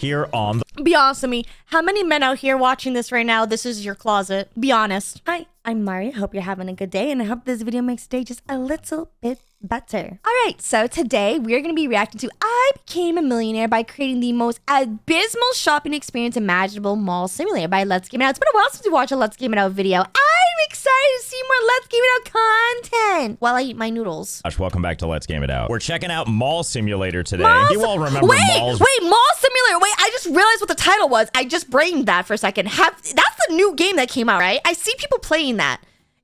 here on the... Be honest with me. How many men out here watching this right now, this is your closet? Be honest. Hi, I'm Mari. Hope you're having a good day, and I hope this video makes today just a little bit better. All right, so today we're going to be reacting to I Became a Millionaire by creating the most abysmal shopping experience imaginable mall simulator by Let's Game It Out. It's been a while since we watched a Let's Game It Out video. I'm excited to see more Let's Game It Out content while I eat my noodles. Josh, welcome back to Let's Game It Out. We're checking out Mall Simulator today. You all remember malls. Wait, Mall Simulator. Wait, I just realized what the title was. I just brained that for a second. That's the new game that came out, right? I see people playing that.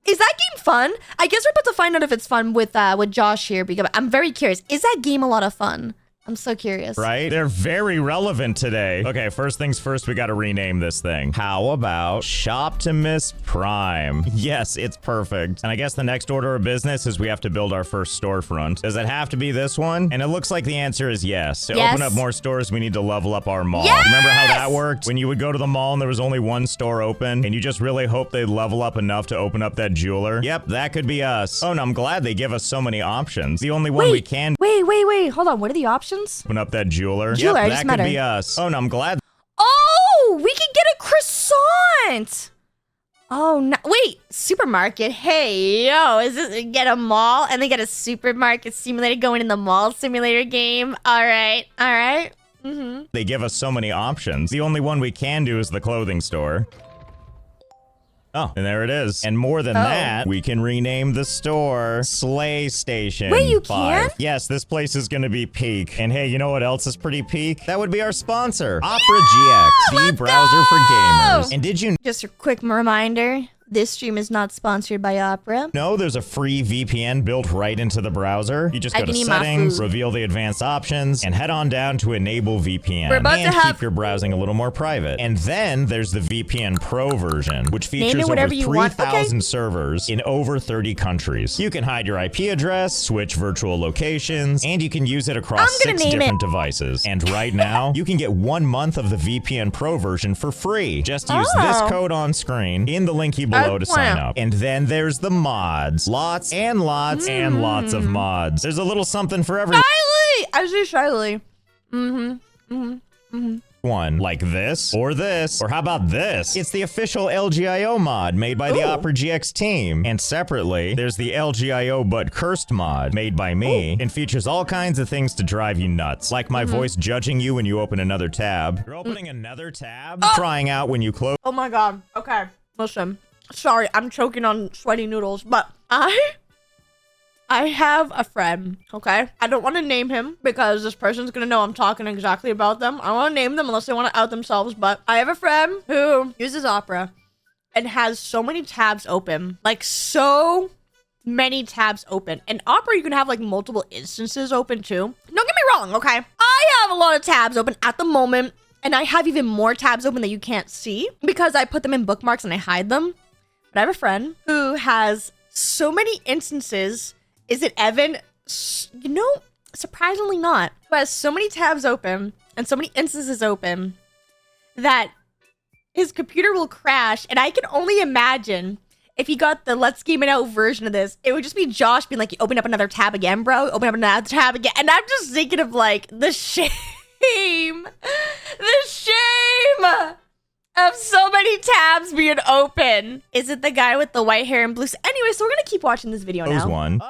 Is that game fun? I guess we're about to find out if it's fun with Josh here, because I'm very curious. Is that game a lot of fun? I'm so curious. Right? They're very relevant today. Okay, first things first, we gotta rename this thing. How about Shoptimus Prime? Yes, it's perfect. And I guess the next order of business is we have to build our first storefront. Does it have to be this one? And it looks like the answer is yes. To open up more stores, we need to level up our mall. Yes! Remember how that worked? When you would go to the mall and there was only one store open, and you just really hope they'd level up enough to open up that jeweler? Yep, that could be us. Oh, and I'm glad they give us so many options. The only one we can... Wait. Hold on. What are the options? Open up that jeweler. Yep, that could be us. Oh, no, I'm glad. Oh, we can get a croissant. Oh, no. Wait, supermarket. Hey, yo, is this get a mall and then get a supermarket simulator going in the mall simulator game? All right. They give us so many options. The only one we can do is the clothing store. Oh, and there it is. And more than that, we can rename the store Slay Station. Wait, you can? Yes, this place is gonna be peak. And hey, you know what else is pretty peak? That would be our sponsor, Opera GX, the browser for gamers. And did you... Just a quick reminder. This stream is not sponsored by Opera. No, there's a free VPN built right into the browser. You just go to settings, reveal the advanced options, and head on down to enable VPN. And keep your browsing a little more private. And then there's the VPN Pro version, which features over 3,000 servers in over 30 countries. You can hide your IP address, switch virtual locations, and you can use it across 6 different devices. And right now, you can get 1 month of the VPN Pro version for free. Just use this code on screen in the link below to sign up. And then there's the mods. Lots and lots and lots of mods. There's a little something for everyone. I see Shiley. One like this, or how about this? It's the official LGIO mod made by the Opera GX team. And separately, there's the LGIO but cursed mod made by me and features all kinds of things to drive you nuts, like my voice judging you when you open another tab. You're opening another tab? Crying out when you close. Oh my god. Okay, listen. Sorry, I'm choking on sweaty noodles, but I have a friend, okay? I don't want to name him because this person's gonna know I'm talking exactly about them. I don't want to name them unless they want to out themselves, but I have a friend who uses Opera and has so many tabs open. Like, so many tabs open. And Opera, you can have, like, multiple instances open, too. Don't get me wrong, okay? I have a lot of tabs open at the moment, and I have even more tabs open that you can't see because I put them in bookmarks and I hide them. But I have a friend who has so many instances. Is it Evan? You know, surprisingly not. Who has so many tabs open and so many instances open that his computer will crash. And I can only imagine if he got the Let's Game It Out version of this, it would just be Josh being like, you open up another tab again, bro. Open up another tab again. And I'm just thinking of like the shame. The shame of so many tabs being open. Is it the guy with the white hair and blue? Anyway, so we're gonna keep watching this video now. One.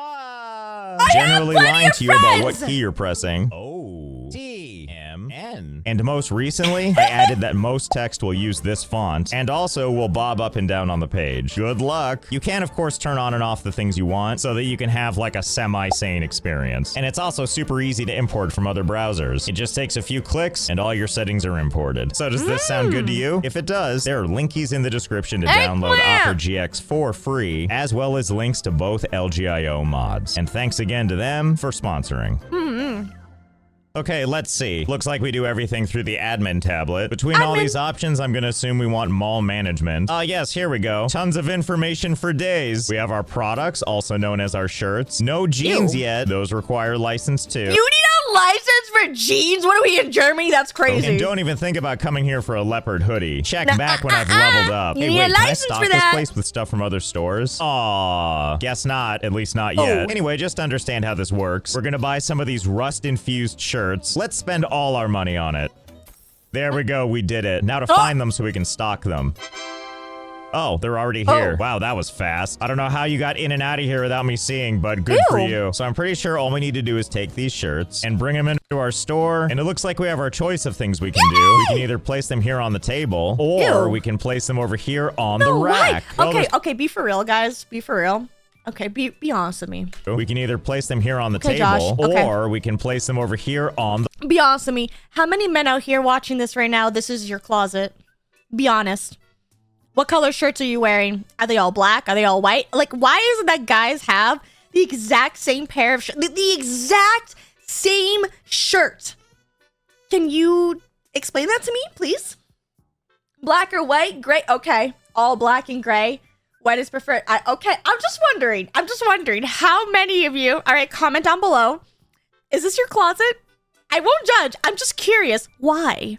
Generally lying to you about what key you're pressing. T-M-N. And most recently, I added that most text will use this font and also will bob up and down on the page. Good luck. You can, of course, turn on and off the things you want so that you can have like a semi-sane experience. And it's also super easy to import from other browsers. It just takes a few clicks and all your settings are imported. So does this sound good to you? If it does, there are linkies in the description to download Opera GX for free, as well as links to both LGIO mods. And thanks again to them for sponsoring. Okay, let's see. Looks like we do everything through the admin tablet. Between all these options, I'm gonna assume we want mall management. Yes, here we go. Tons of information for days. We have our products, also known as our shirts. No jeans yet. Those require license too. You need a license for jeans? What are we in Germany? That's crazy. And don't even think about coming here for a leopard hoodie. Check back when I've leveled up. Hey, wait, can I stock this place with stuff from other stores? Aw, guess not. At least not yet. Anyway, just to understand how this works, we're gonna buy some of these rust-infused shirts. Let's spend all our money on it. There we go. We did it. Now to find them so we can stock them. Oh, they're already here. Wow, that was fast. I don't know how you got in and out of here without me seeing, but good for you. So I'm pretty sure all we need to do is take these shirts and bring them into our store. And it looks like we have our choice of things we can do. We can either place them here on the table, or we can place them over here on the rack. Well, okay, be for real, guys. Be for real. Okay, be honest with me. We can either place them here on the table, or we can place them over here on the... Be honest with me. How many men out here watching this right now, this is your closet? Be honest. What color shirts are you wearing? Are they all black? Are they all white? Like, why is it that guys have the exact same pair of shirts? The exact same shirt. Can you explain that to me, please? Black or white? Gray? Okay. All black and gray. White is preferred. Okay. I'm just wondering how many of you, all right, comment down below. Is this your closet? I won't judge. I'm just curious. Why?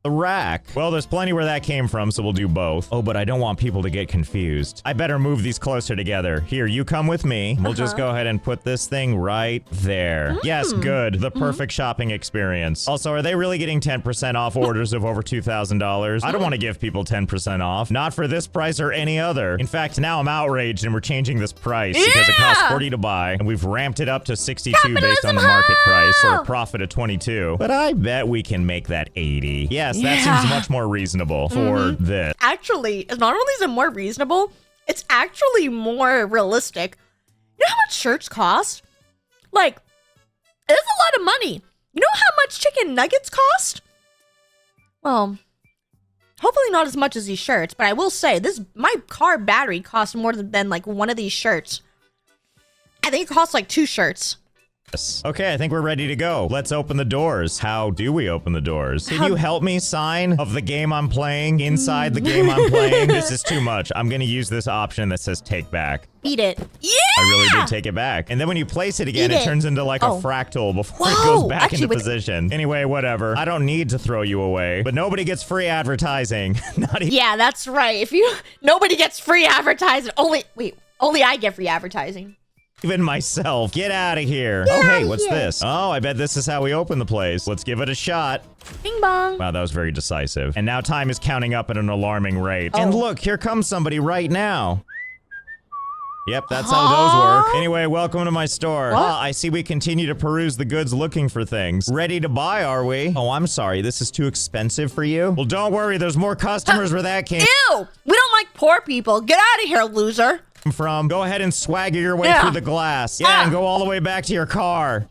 The rack. Well, there's plenty where that came from, so we'll do both. Oh, but I don't want people to get confused. I better move these closer together. Here, you come with me. We'll just go ahead and put this thing right there. Yes, good. The perfect shopping experience. Also, are they really getting 10% off orders of over $2,000? I don't want to give people 10% off. Not for this price or any other. In fact, now I'm outraged and we're changing this price because it costs 40 to buy, and we've ramped it up to 62 based on the market price, or a profit of 22. But I bet we can make that 80. Yes, that seems much more reasonable for this. Actually, not only is it more reasonable, it's actually more realistic. You know how much shirts cost? Like, it's a lot of money. You know how much chicken nuggets cost? Well, hopefully not as much as these shirts, but I will say my car battery costs more than like one of these shirts. I think it costs like 2 shirts. Okay, I think we're ready to go. Let's open the doors. How do we open the doors? Can you help me sign of the game I'm playing inside the game I'm playing? This is too much. I'm gonna use this option that says take back. Eat it. Yeah! I really did take it back. And then when you place it again, it turns into like a fractal before it goes back into position. Anyway, whatever. I don't need to throw you away, but nobody gets free advertising. Not even. Yeah, that's right. Nobody gets free advertising. Only I get free advertising. Even myself. Get out of here. Oh, hey, what's this? Oh, I bet this is how we open the place. Let's give it a shot. Bing bong. Wow, that was very decisive. And now time is counting up at an alarming rate. And look, here comes somebody right now. Yep, that's how those work. Anyway, welcome to my store. I see we continue to peruse the goods looking for things. Ready to buy, are we? Oh, I'm sorry. This is too expensive for you? Well, don't worry. There's more customers where that came Ew! We don't like poor people. Get out of here, loser. from. Go ahead and swagger your way through the glass. Yeah, and go all the way back to your car.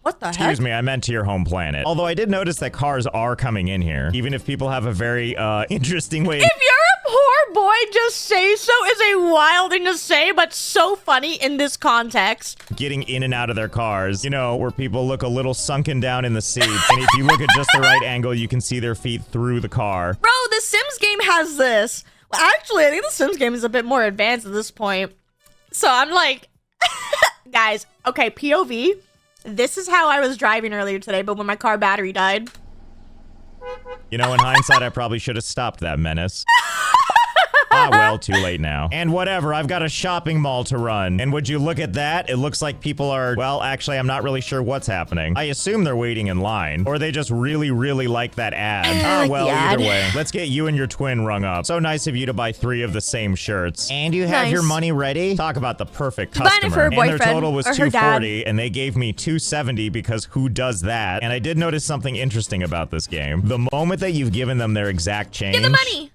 What the heck? Excuse me, I meant to your home planet. Although I did notice that cars are coming in here, even if people have a very interesting way. If you're a poor boy, just say so is a wild thing to say, but so funny in this context. Getting in and out of their cars, you know, where people look a little sunken down in the seat, and if you look at just the right angle, you can see their feet through the car. Bro, the Sims game has this. Well, actually, I think the Sims game is a bit more advanced at this point. So I'm like, guys, okay, POV. This is how I was driving earlier today, but when my car battery died. You know, in hindsight, I probably should have stopped that menace. Ah, well, too late now. And whatever, I've got a shopping mall to run. And would you look at that? It looks like people are, well, actually, I'm not really sure what's happening. I assume they're waiting in line, or they just really, really like that ad. Ah, well, either way, let's get you and your twin rung up. So nice of you to buy 3 of the same shirts. And you have your money ready? Talk about the perfect customer. For her boyfriend, and their total was or her $240, dad. and they gave me $270 because who does that? And I did notice something interesting about this game. The moment that you've given them their exact change, get the money.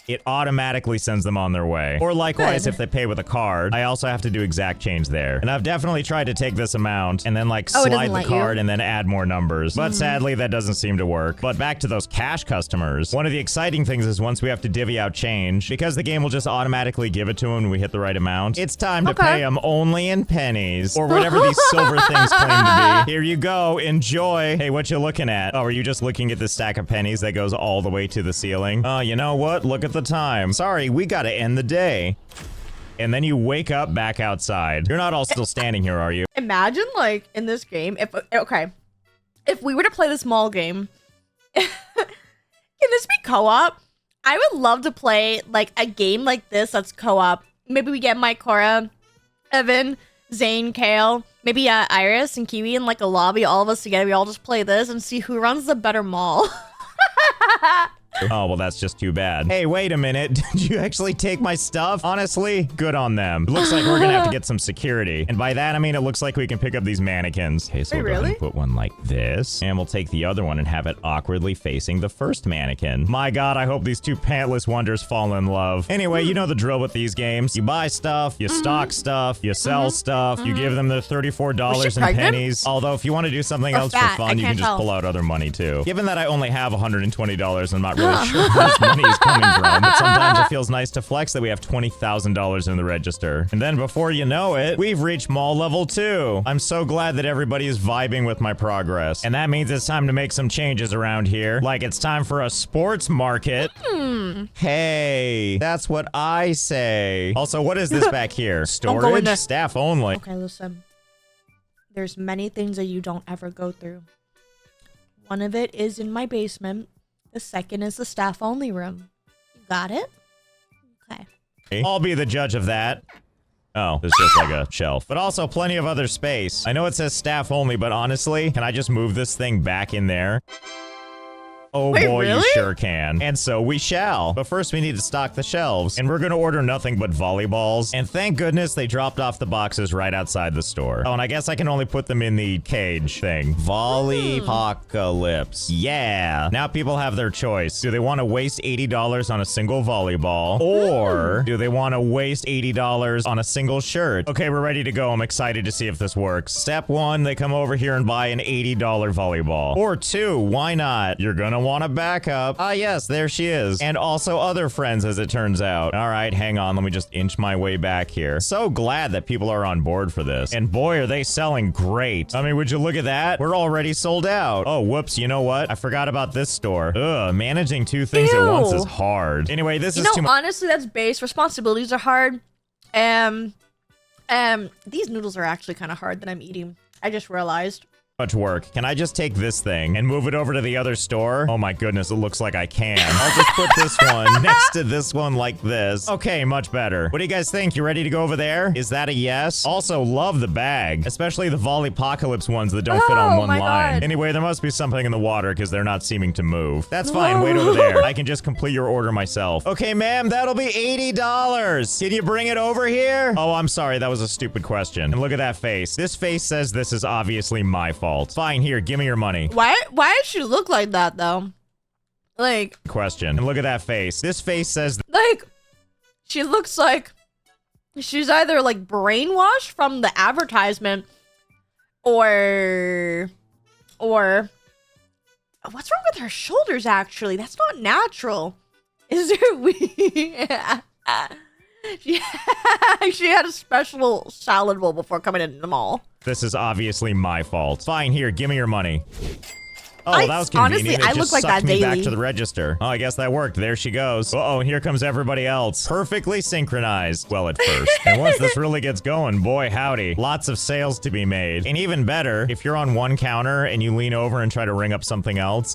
It automatically sends them on their way. Or likewise, if they pay with a card, I also have to do exact change there. And I've definitely tried to take this amount and then like slide the card and then add more numbers. But sadly, that doesn't seem to work. But back to those cash customers. One of the exciting things is once we have to divvy out change, because the game will just automatically give it to them when we hit the right amount, it's time to pay them only in pennies. Or whatever these silver things claim to be. Here you go. Enjoy. Hey, what you looking at? Oh, are you just looking at this stack of pennies that goes all the way to the ceiling? Oh, you know what? Look at the time. Sorry, we gotta end the day. And then you wake up back outside. You're not all still standing here, are you? Imagine, like, in this game, if we were to play this mall game, can this be co-op? I would love to play, like, a game like this that's co-op. Maybe we get Mike, Cora, Evan, Zane, Kale, maybe Iris and Kiwi in, like, a lobby, all of us together. We all just play this and see who runs the better mall. Oh, well, that's just too bad. Hey, wait a minute. Did you actually take my stuff? Honestly, good on them. It looks like we're gonna have to get some security. And by that, I mean, it looks like we can pick up these mannequins. Okay, so we'll go ahead and put one like this. And we'll take the other one and have it awkwardly facing the first mannequin. My God, I hope these two pantless wonders fall in love. Anyway, you know the drill with these games. You buy stuff, you stock stuff, you sell stuff, you give them the $34 and pennies. Although, if you want to do something else for fun, you can just pull out other money, too. Given that I only have $120, I'm not really sure where this money is coming from, but sometimes it feels nice to flex that we have $20,000 in the register. And then before you know it, we've reached mall level 2. I'm so glad that everybody is vibing with my progress. And that means it's time to make some changes around here. Like it's time for a sports market. Hey, that's what I say. Also, what is this back here? Storage? Staff only. Okay, listen. There's many things that you don't ever go through. One of it is in my basement. The second is the staff only room. You got it? Okay. I'll be the judge of that. Oh, there's just like a shelf. But also plenty of other space. I know it says staff only, but honestly, can I just move this thing back in there? Oh Wait, boy, really? you sure can. And so we shall. But first we need to stock the shelves. And we're gonna order nothing but volleyballs. And thank goodness they dropped off the boxes right outside the store. Oh, and I guess I can only put them in the cage thing. Volleypocalypse. Yeah. Now people have their choice. Do they want to waste $80 on a single volleyball? Or do they want to waste $80 on a single shirt? Okay, we're ready to go. I'm excited to see if this works. Step 1, they come over here and buy an $80 volleyball. Or 2, why not? You're gonna want a backup. Ah, yes, there she is. And also other friends, as it turns out. All right, hang on. Let me just inch my way back here. So glad that people are on board for this. And boy, are they selling great. I mean, would you look at that? We're already sold out. Oh, whoops. You know what? I forgot about this store. Ugh, managing two things at once is hard. Anyway, this is too much. Honestly, that's base. Responsibilities are hard. These noodles are actually kind of hard that I'm eating. I just realized. Much work. Can I just take this thing and move it over to the other store? Oh my goodness, it looks like I can. I'll just put this one next to this one like this. Okay, much better. What do you guys think? You ready to go over there? Is that a yes? Also, love the bag, especially the Volleypocalypse ones that don't fit on one line. God. Anyway, there must be something in the water because they're not seeming to move. That's fine. Wait over there. I can just complete your order myself. Okay, ma'am, that'll be $80. Can you bring it over here? Oh, I'm sorry. That was a stupid question. And look at that face. This face says this is obviously my fault. Fine, here, give me your money. Why does she look like that, though? Like... Question. And look at that face. This face says... Like, she looks like she's either, like, brainwashed from the advertisement or... What's wrong with her shoulders, actually? That's not natural. Is there weird? She had a special salad bowl before coming in the mall. This is obviously my fault. Fine, here, give me your money. Oh, that was convenient. Honestly, I look like that daily. Back to the register. Oh, I guess that worked. There she goes. Uh-oh, and here comes everybody else. Perfectly synchronized. Well, at first. And once this really gets going, boy, howdy. Lots of sales to be made. And even better, if you're on one counter and you lean over and try to ring up something else,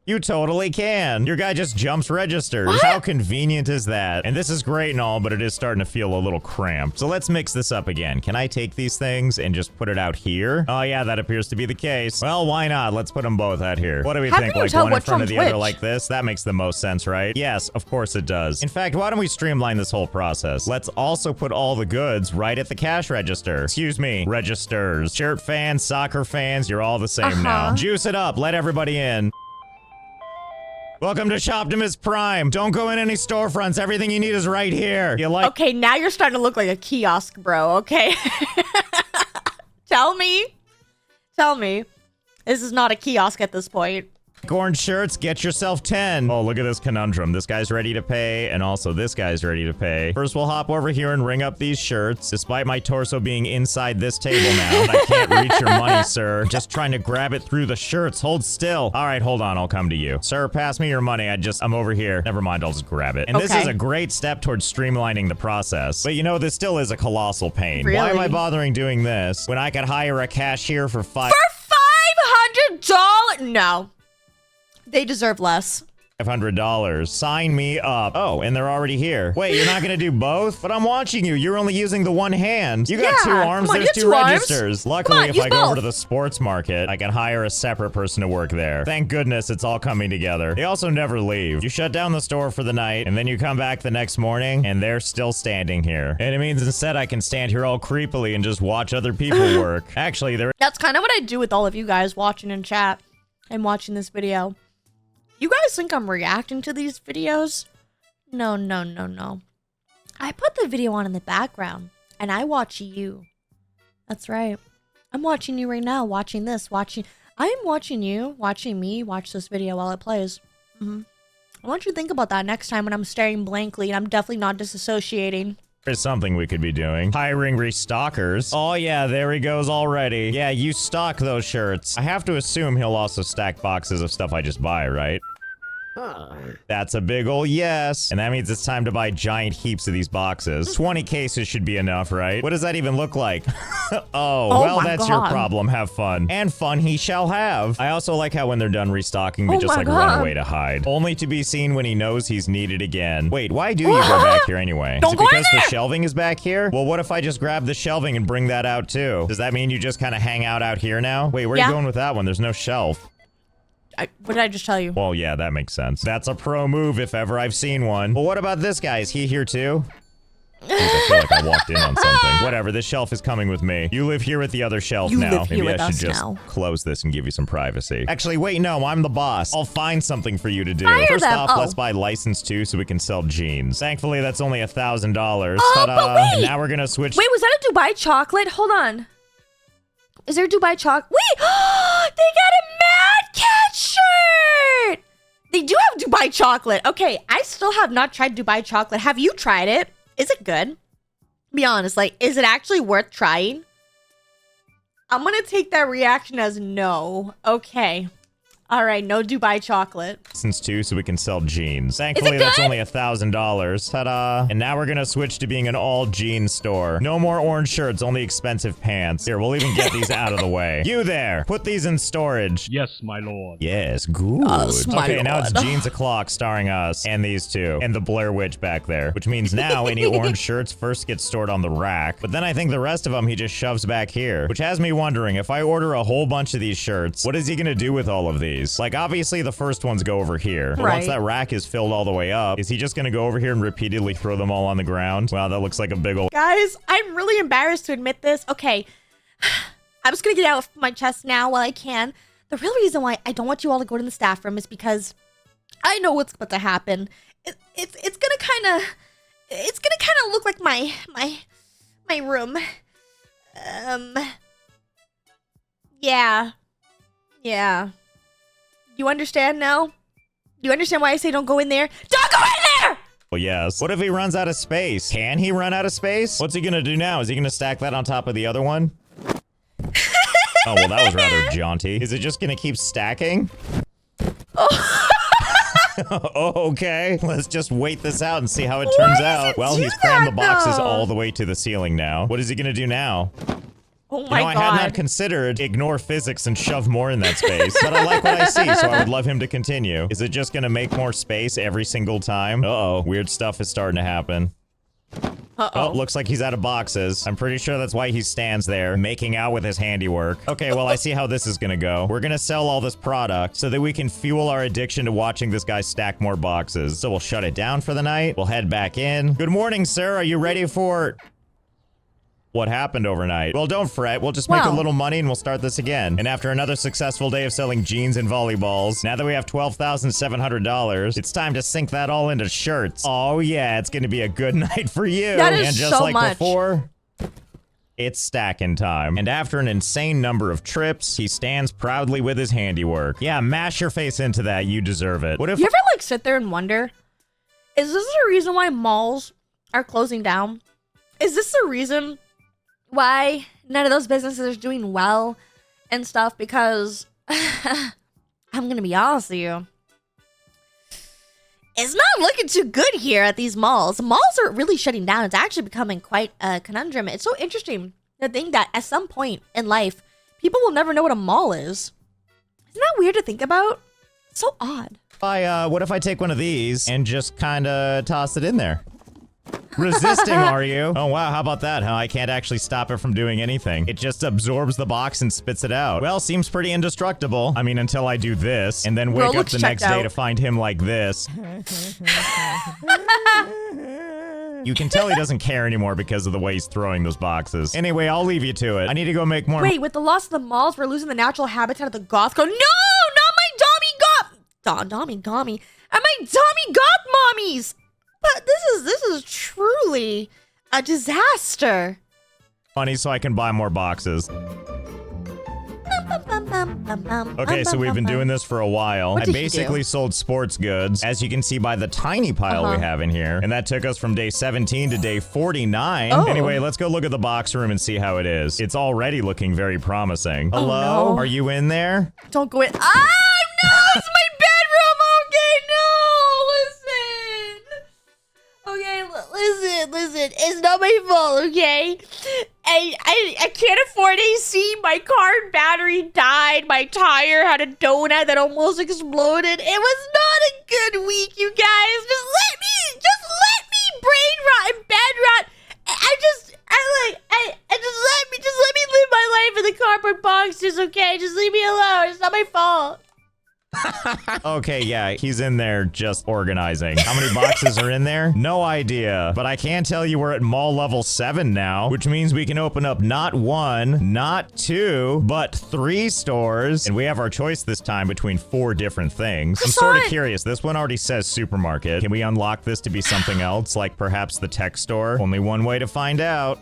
you totally can. Your guy just jumps registers. What? How convenient is that? And this is great and all, but it is starting to feel a little cramped. So let's mix this up again. Can I take these things and just put it out here? Oh yeah, that appears to be the case. Well, why not? Let's put them both out here. What do we think? Like one in front of the other like this? That makes the most sense, right? Yes, of course it does. In fact, why don't we streamline this whole process? Let's also put all the goods right at the cash register. Excuse me, registers. Shirt fans, soccer fans, you're all the same now. Juice it up. Let everybody in. Welcome to Shoptimus Prime. Don't go in any storefronts. Everything you need is right here. You like? Okay, now you're starting to look like a kiosk, bro. Okay. Tell me. This is not a kiosk at this point. Orange shirts, get yourself 10. Oh, look at this conundrum. This guy's ready to pay, and also this guy's ready to pay. First, we'll hop over here and ring up these shirts. Despite my torso being inside this table now, I can't reach your money, sir. Just trying to grab it through the shirts. Hold still. All right, hold on. I'll come to you. Sir, pass me your money. I'm over here. Never mind, I'll just grab it. And this is a great step towards streamlining the process. But you know, this still is a colossal pain. Really? Why am I bothering doing this when I could hire a cashier for $500? No. They deserve less. $500. Sign me up. Oh, and they're already here. Wait, you're not gonna do both? But I'm watching you. You're only using the one hand. You got two arms. There's two registers. Luckily, if I go over to the sports market, I can hire a separate person to work there. Thank goodness it's all coming together. They also never leave. You shut down the store for the night, and then you come back the next morning, and they're still standing here. And it means instead I can stand here all creepily and just watch other people work. Actually, that's kind of what I do with all of you guys watching in chat and watching this video. You guys think I'm reacting to these videos? No, no, no, no. I put the video on in the background, and I watch you. That's right. I'm watching you right now, watching this, I am watching you, watching me watch this video while it plays. I want you to think about that next time when I'm staring blankly and I'm definitely not disassociating. There's something we could be doing. Hiring restockers. Oh yeah, there he goes already. Yeah, you stock those shirts. I have to assume he'll also stack boxes of stuff I just buy, right? That's a big ol' yes. And that means it's time to buy giant heaps of these boxes. 20 cases should be enough, right? What does that even look like? Oh, well, that's your problem. Have fun. And fun he shall have. I also like how when they're done restocking, they just like run away to hide. Only to be seen when he knows he's needed again. Wait, why do you go back here anyway? Is it because the shelving is back here? Well, what if I just grab the shelving and bring that out too? Does that mean you just kind of hang out here now? Wait, where are you going with that one? There's no shelf. What did I just tell you? Well, yeah, that makes sense. That's a pro move if ever I've seen one. Well, what about this guy? Is he here too? I feel like I walked in on something. Whatever, this shelf is coming with me. You live here with the other shelf now. Maybe I should just close this and give you some privacy. Actually, wait, no, I'm the boss. I'll find something for you to do. First off, let's buy license 2 so we can sell jeans. Thankfully, that's only $1,000. Ta-da! And now we're gonna switch. Wait, was that a Dubai chocolate? Hold on. Is there a Dubai chocolate? Wait! They got a Mad Cat shirt! They do have Dubai chocolate. Okay, I still have not tried Dubai chocolate. Have you tried it? Is it good? Be honest, like, is it actually worth trying? I'm gonna take that reaction as no. Okay. All right, no Dubai chocolate. License 2 so we can sell jeans. Thankfully, that's only $1,000. Ta-da! And now we're gonna switch to being an all jeans store. No more orange shirts, only expensive pants. Here, we'll even get these out of the way. You there! Put these in storage. Yes, my lord. Yes, good. Okay, now it's Jeans O'Clock starring us and these two. And the Blair Witch back there. Which means now any orange shirts first get stored on the rack. But then I think the rest of them he just shoves back here. Which has me wondering, if I order a whole bunch of these shirts, what is he gonna do with all of these? Like, obviously, the first ones go over here. But once that rack is filled all the way up, is he just gonna go over here and repeatedly throw them all on the ground? Wow, that looks like a big old... Guys, I'm really embarrassed to admit this. Okay, I'm just gonna get out of my chest now while I can. The real reason why I don't want you all to go to the staff room is because I know what's about to happen. It's gonna kind of look like my room. Yeah. You understand now? You understand why I say don't go in there? Don't go in there! Well, yes. What if he runs out of space? Can he run out of space? What's he gonna do now? Is he gonna stack that on top of the other one? Oh, well, that was rather jaunty. Is it just gonna keep stacking? Oh. Okay, let's just wait this out and see how it turns out. Well, he's crammed the boxes all the way to the ceiling now. What is he gonna do now? Oh my God. I had not considered ignore physics and shove more in that space, but I like what I see, so I would love him to continue. Is it just gonna make more space every single time? Uh-oh, weird stuff is starting to happen. Oh, looks like he's out of boxes. I'm pretty sure that's why he stands there, making out with his handiwork. Okay, well, I see how this is gonna go. We're gonna sell all this product so that we can fuel our addiction to watching this guy stack more boxes. So we'll shut it down for the night. We'll head back in. Good morning, sir. Are you ready for... what happened overnight? Well, don't fret. We'll just make a little money and we'll start this again. And after another successful day of selling jeans and volleyballs, now that we have $12,700, it's time to sink that all into shirts. Oh yeah, it's gonna be a good night for you. That is and just so like much. before, it's stacking time. And after an insane number of trips, he stands proudly with his handiwork. Yeah, mash your face into that. You deserve it. What if you ever like sit there and wonder, is this the reason why malls are closing down? Is this the reason why none of those businesses are doing well and stuff? Because I'm gonna be honest with you, it's not looking too good here at these malls. Malls are really shutting down. It's actually becoming quite a conundrum. It's so interesting to think that at some point in life, people will never know what a mall is. Isn't that weird to think about? It's so odd. What if I take one of these and just kind of toss it in there? Resisting, are you? Oh, wow, how about that, huh? I can't actually stop it from doing anything. It just absorbs the box and spits it out. Well, seems pretty indestructible. I mean, until I do this, and then wake up the next day to find him like this. You can tell he doesn't care anymore because of the way he's throwing those boxes. Anyway, I'll leave you to it. I need to go make more— Wait, with the loss of the malls, we're losing the natural habitat of the goth go— No! Not my Dommy Gommy. And my Dommy goth mommies! But this is truly a disaster. money so I can buy more boxes. Okay, so we've been doing this for a while. I basically sold sports goods, as you can see by the tiny pile we have in here. And that took us from day 17 to day 49. Anyway, let's go look at the box room and see how it is. It's already looking very promising. Hello? Are you in there? Don't go in. Ah, no! It's my bedroom! Okay, no! Listen. It's not my fault, okay? I can't afford AC. My car battery died. My tire had a donut that almost exploded. It was not a good week, you guys. Just let me brain rot and bed rot. Just let me live my life in the cardboard boxes, okay? Just leave me alone. It's not my fault. Okay, yeah, he's in there just organizing. How many boxes are in there? No idea. But I can tell you we're at mall level 7 now, which means we can open up not 1, not 2, but 3 stores. And we have our choice this time between 4 different things. I'm sort of curious. This one already says supermarket. Can we unlock this to be something else, like perhaps the tech store? Only one way to find out.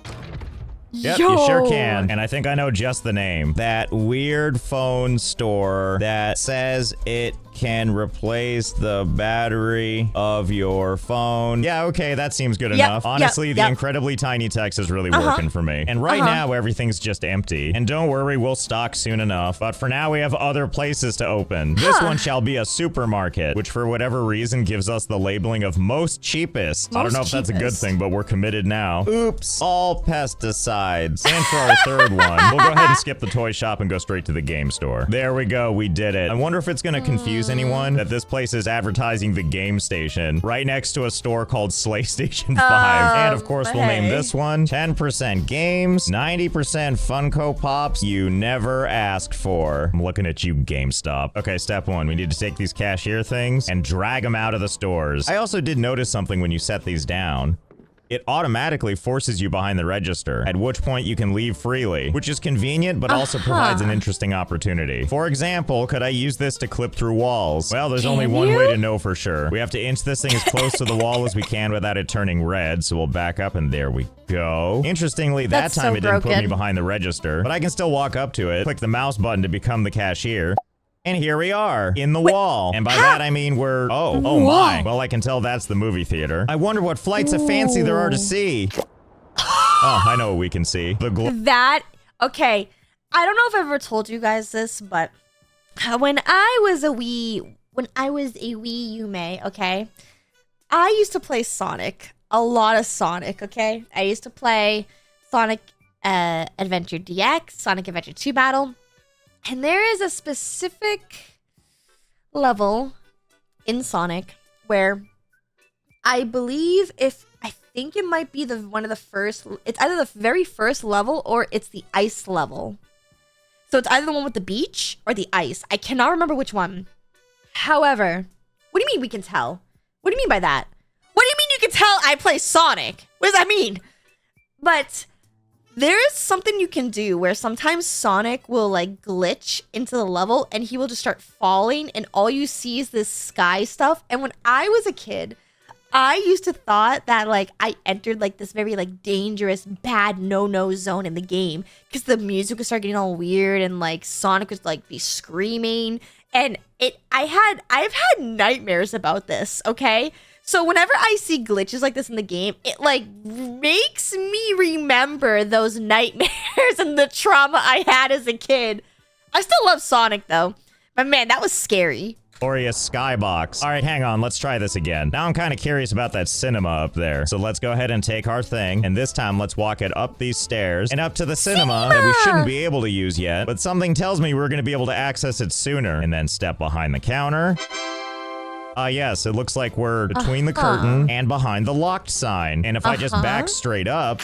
Yep, you sure can. And I think I know just the name. That weird phone store that says it can replace the battery of your phone. Yeah, okay, that seems good enough. Honestly, the incredibly tiny text is really working for me. And right now, everything's just empty. And don't worry, we'll stock soon enough. But for now, we have other places to open. This one shall be a supermarket, which for whatever reason gives us the labeling of most cheapest. I don't know if that's a good thing, but we're committed now. Oops, all pesticides. And for our third one, we'll go ahead and skip the toy shop and go straight to the game store. There we go, we did it. I wonder if it's gonna confuse anyone that this place is advertising the game station right next to a store called Slay Station 5. And of course, we'll name this one 10% games, 90% Funko Pops you never asked for. I'm looking at you, GameStop. Okay, step 1, we need to take these cashier things and drag them out of the stores. I also did notice something when you set these down. It automatically forces you behind the register, at which point you can leave freely, which is convenient, but also provides an interesting opportunity. For example, could I use this to clip through walls? Well, there's only one way to know for sure. We have to inch this thing as close to the wall as we can without it turning red, so we'll back up and there we go. Interestingly, that time it didn't put me behind the register, but I can still walk up to it, click the mouse button to become the cashier. And here we are, in the wall. And by that, I mean we're... Oh my. Well, I can tell that's the movie theater. I wonder what flights of fancy there are to see. Oh, I know what we can see. Okay. I don't know if I've ever told you guys this, but when I was a wee Yume, okay, I used to play Sonic. A lot of Sonic, okay? I used to play Sonic Adventure DX, Sonic Adventure 2 Battle. And there is a specific level in Sonic where I think it might be one of the first, it's either the very first level or it's the ice level. So it's either the one with the beach or the ice. I cannot remember which one. However, what do you mean we can tell? What do you mean by that? What do you mean you can tell I play Sonic? What does that mean? But there is something you can do where sometimes Sonic will like glitch into the level and he will just start falling and all you see is this sky stuff. And when I was a kid, I used to thought that like I entered like this very like dangerous, bad no-no zone in the game because the music would start getting all weird and like Sonic would like be screaming. And I've had nightmares about this, okay? So whenever I see glitches like this in the game, it like makes me remember those nightmares and the trauma I had as a kid. I still love Sonic though. But man, that was scary. Glorious skybox. All right, hang on. Let's try this again. Now I'm kind of curious about that cinema up there. So let's go ahead and take our thing. And this time, let's walk it up these stairs and up to the cinema that we shouldn't be able to use yet. But something tells me we're going to be able to access it sooner. And then step behind the counter. Yes, it looks like we're between the curtain and behind the locked sign. And if I just back straight up,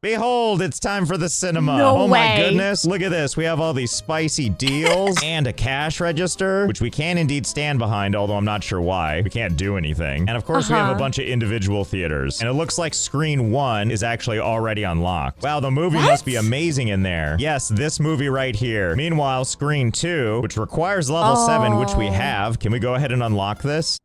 behold, it's time for the cinema. No oh my way. goodness, look at this. We have all these spicy deals and a cash register, which we can indeed stand behind, although I'm not sure why. We can't do anything. And of course, we have a bunch of individual theaters. And it looks like screen 1 is actually already unlocked. Wow, the movie must be amazing in there. Yes, this movie right here. Meanwhile, screen 2, which requires level 7, which we have. Can we go ahead and unlock this?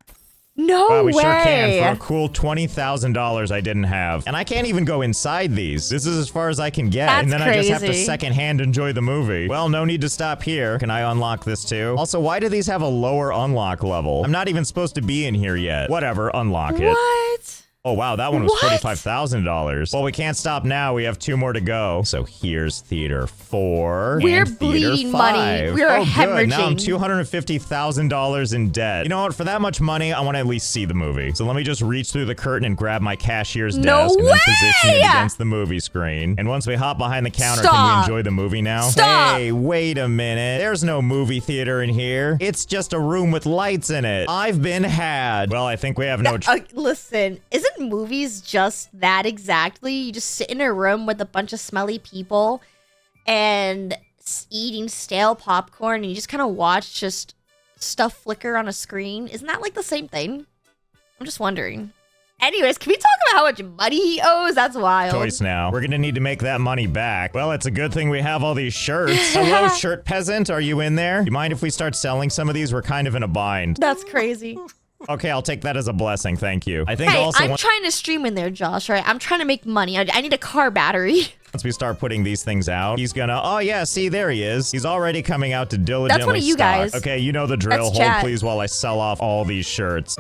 No Wow, we way. sure can for a cool $20,000 I didn't have. And I can't even go inside these. This is as far as I can get. That's and then I just have to crazy. secondhand enjoy the movie. Well, no need to stop here. Can I unlock this too? Also, why do these have a lower unlock level? I'm not even supposed to be in here yet. Whatever, unlock it. What? Oh, wow, that one was What? $45,000. Well, we can't stop now. We have 2 more to go. So here's Theater 4 We're and Theater bleeding 5. money. We are oh, good. Now I'm hemorrhaging. $250,000 in debt. You know what? For that much money, I want to at least see the movie. So let me just reach through the curtain and grab my cashier's No desk and then position it way! against the movie screen. And once we hop behind the counter, can Stop. we enjoy the movie now? Stop. Hey, wait a minute. There's no movie theater in here. It's just a room with lights in it. I've been had. Well, I think we have no Listen, isn't movies just that exactly? You just sit in a room with a bunch of smelly people and eating stale popcorn and you just kind of watch just stuff flicker on a screen. Isn't that like the same thing? I'm just wondering. Anyways, can we talk about how much money he owes? That's wild. choice now. We're gonna need to make that money back. Well, it's a good thing we have all these shirts. Hello, shirt peasant. Are you in there? You mind if we start selling some of these? We're kind of in a bind. That's crazy. Okay, I'll take that as a blessing. Thank you. I think Hey, also I'm trying to stream in there, Josh, right? I'm trying to make money. I need a car battery. once we start putting these things out, he's gonna, oh yeah, see, there he is. He's already coming out to diligently That's one of you stock. guys. Okay, you know the drill. That's Hold chat. please while I sell off all these shirts.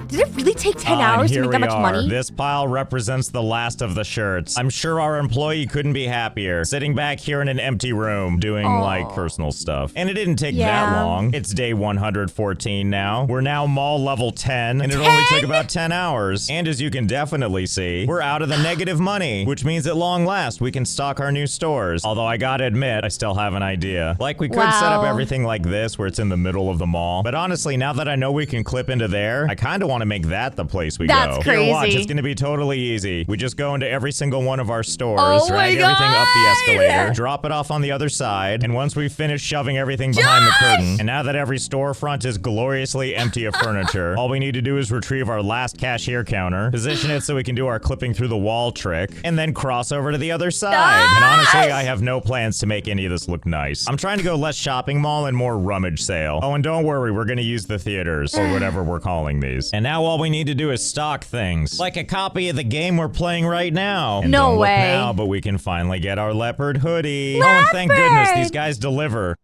Did it really take 10 And hours to here make that we much are. money? This pile represents the last of the shirts. I'm sure our employee couldn't be happier, sitting back here in an empty room doing like personal stuff. And it didn't take that Yeah. long. It's day 114 now. We're now mall level 10, and it only took about 10 hours. And as you can definitely see, we're out of the negative money, which means at long last we can stock our new stores. Although I gotta admit, I still have an idea. Like we could set up Wow. everything like this where it's in the middle of the mall. But honestly, now that I know we can clip into there, I kind of want to make that the place we That's go. Here, watch, crazy. it's gonna be totally easy. We just go into every single one of our stores, Oh drag my everything up the God! escalator, drop it off on the other side, and once we've finished shoving everything behind the curtain, and now that every storefront is gloriously empty of furniture, all we need to do is retrieve our last cashier counter, position it so we can do our clipping through the wall trick, and then cross over to the other side. And honestly, I have no plans to make any of this look nice. I'm trying to go less shopping mall and more rummage sale. Oh, and don't worry, we're gonna use the theaters, or whatever we're calling these. And now all we need to do is stock things, like a copy of the game we're playing right now. And No don't look way. now, but we can finally get our leopard hoodie. Oh, and thank goodness these guys deliver.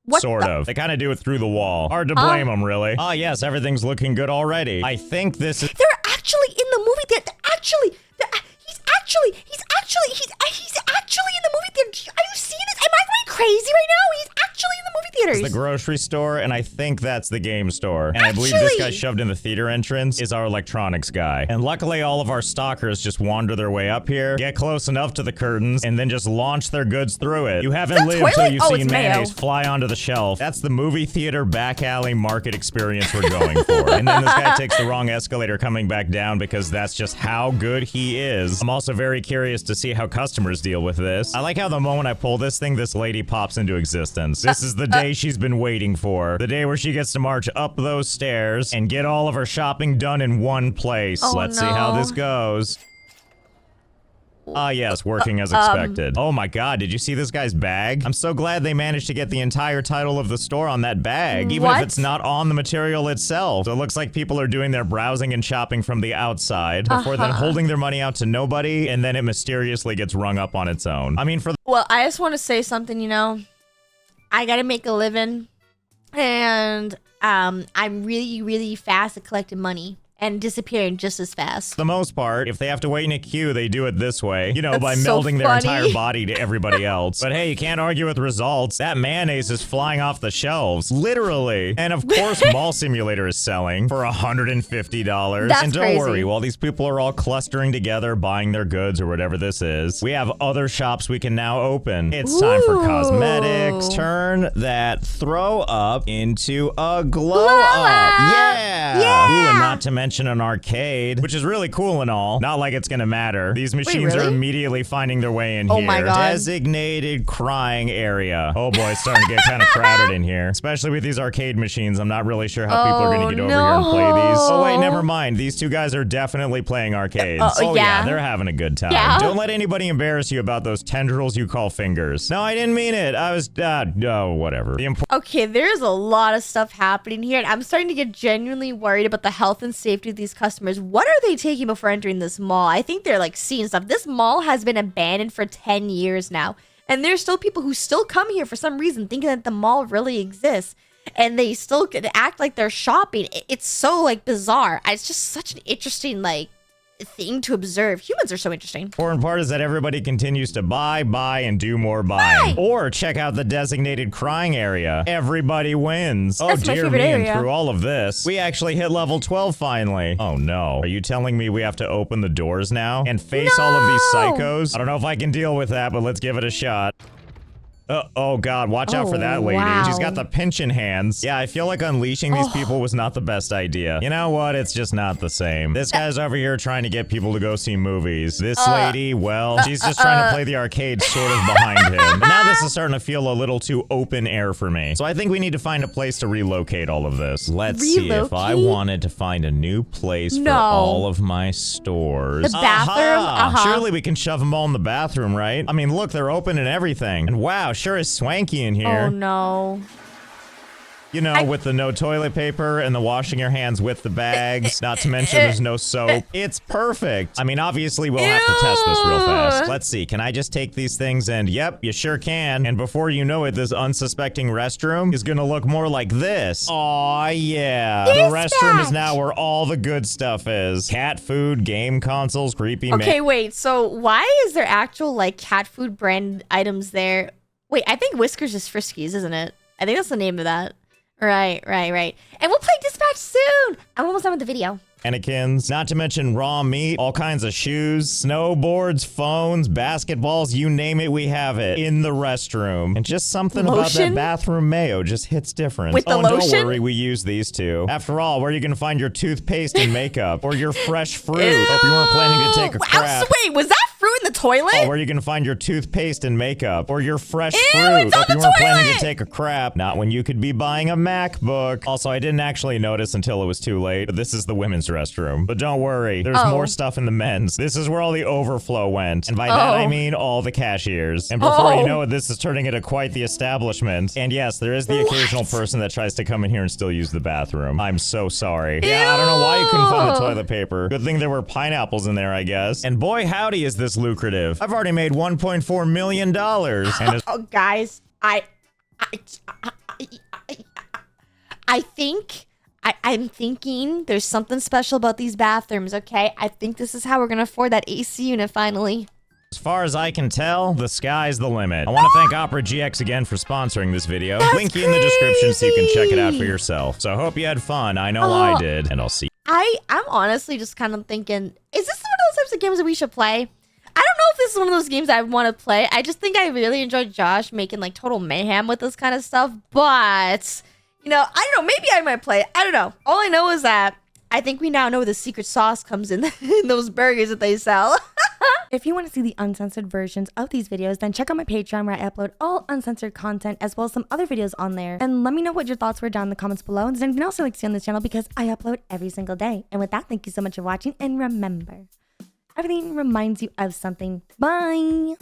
What Sort the- of. They kind of do it through the wall. Hard to blame them, really. Ah, yes, everything's looking good already. I think this is... They're actually in the movie theater. He's actually in the movie theater. Are you seeing this? Am I going crazy right now? He's actually in the movie theaters. the grocery store, and I think that's the game store. And I believe this guy Actually- shoved in the theater entrance is our electronics guy. And luckily, all of our stalkers just wander their way up here, get close enough to the curtains, and then just launch their goods through it. You haven't that lived till toilet? you've Oh, seen it's mayo. mayonnaise fly onto the shelf. That's the movie theater back alley market experience we're going for. And then this guy takes the wrong escalator coming back down because that's just how good he is. I'm also very curious to see how customers deal with this. I like how the moment I pull this thing, this lady pops into existence. This is the day she's been waiting for. The day where she gets to march up those stairs and get all of her shopping done in one place. Oh, Let's see how no. this goes. Ah, yes, working as expected. Oh my god, did you see this guy's bag? I'm so glad they managed to get the entire title of the store on that bag, even if What? it's not on the material itself. So it looks like people are doing their browsing and shopping from the outside before then holding their money out to nobody, and then it mysteriously gets rung up on its own. I mean, for Well, I just want to say something, you know. I gotta make a living, and I'm really, really fast at collecting money. and disappearing just as fast. For the most part, if they have to wait in a queue, they do it this way. You know, That's by so melding their funny. entire body to everybody else. But hey, you can't argue with results. That mayonnaise is flying off the shelves. Literally. And of course, Mall Simulator is selling for $150. That's and don't crazy. worry, while these people are all clustering together, buying their goods or whatever this is, we have other shops we can now open. It's time for cosmetics. Turn that throw up into a glow up. Yeah. Ooh, and not to mention an arcade, which is really cool and all. Not like it's gonna matter. These machines are really? immediately finding their way in Oh here. my God. Designated crying area. Oh boy, it's starting to get kind of crowded in here. Especially with these arcade machines. I'm not really sure how people are gonna get over here and play these. Oh wait, never mind. These two guys are definitely playing arcades. Oh yeah, they're having a good time. Yeah. Don't let anybody embarrass you about those tendrils you call fingers. No, I didn't mean it. I was, oh, whatever. Okay, there's a lot of stuff happening here, and I'm starting to get genuinely worried about the health and safety of these customers. What are they taking before entering this mall? I think they're like seeing stuff. This mall has been abandoned for 10 years now, and there's still people who still come here for some reason thinking that the mall really exists, and they still could act like they're shopping. It's so like bizarre. It's just such an interesting like thing to observe. Humans are so interesting. Important part is that everybody continues to buy, and do more buying. Or check out the designated crying area. Everybody wins. Oh That's my dear favorite me, area. and through all of this, we actually hit level 12 finally. Oh no. Are you telling me we have to open the doors now and face all of these psychos? I don't know if I can deal with that, but let's give it a shot. Oh god, watch out for that lady. wow. She's got the pinching hands. Yeah, I feel like unleashing these people was not the best idea. You know what? It's just not the same. This guy's over here trying to get people to go see movies. This lady, well, she's just trying to play the arcade sort of behind him. But now this is starting to feel a little too open air for me. So I think we need to find a place to relocate all of this. Let's see if I wanted to find a new place for all of my stores. The bathroom? Surely we can shove them all in the bathroom, right? I mean, look, they're open and everything. And wow, sure is swanky in here. Oh no. You know, with the no toilet paper and the washing your hands with the bags, not to mention there's no soap. It's perfect. I mean, obviously we'll have to test this real fast. Let's see, can I just take these things and, yep, you sure can. And before you know it, this unsuspecting restroom is gonna look more like this. Aw, yeah. The restroom is now where all the good stuff is. Cat food, game consoles, creepy Okay, wait, so why is there actual like cat food brand items there? Wait, I think Whiskers is Friskies, isn't it? I think that's the name of that. Right. And we'll play Dispatch soon. I'm almost done with the video. mannequins, not to mention raw meat, all kinds of shoes, snowboards, phones, basketballs, you name it, we have it in the restroom. And just something about that bathroom mayo just hits different. With the lotion? Don't worry, we use these too. After all, where are you gonna find your toothpaste and makeup? Or your fresh fruit? Hope you weren't planning to take a crap. Wait, was that fruit in the toilet? Oh, where are you gonna find your toothpaste and makeup? Or your fresh Ew, fruit? it's on Hope the you weren't planning toilet! to take a crap. Not when you could be buying a MacBook. Also, I didn't actually notice until it was too late, but this is the women's restroom. But don't worry, there's more stuff in the men's. This is where all the overflow went. And by that, I mean all the cashiers. And before you know it, this is turning into quite the establishment. And yes, there is the occasional person that tries to come in here and still use the bathroom. I'm so sorry. Yeah, I don't know why you couldn't find the toilet paper. Good thing there were pineapples in there, I guess. And boy, howdy, is this lucrative. I've already made $1.4 million. And oh, guys, I'm thinking there's something special about these bathrooms, okay? I think this is how we're gonna afford that AC unit finally. as far as I can tell, the sky's the limit. I want to thank Opera GX again for sponsoring this video. Link in the description so you can check it out for yourself. So I hope you had fun. I know I did. And I'll see you. I'm honestly just kind of thinking, is this one of those types of games that we should play? I don't know if this is one of those games I want to play. I just think I really enjoyed Josh making like total mayhem with this kind of stuff. But, you know, I don't know. Maybe I might play it. I don't know. All I know is that I think we now know where the secret sauce comes in, in those burgers that they sell. If you want to see the uncensored versions of these videos, then check out my Patreon where I upload all uncensored content as well as some other videos on there. And let me know what your thoughts were down in the comments below. And there's anything else you'd like to see on this channel because I upload every single day. And with that, thank you so much for watching. And remember, everything reminds you of something. Bye!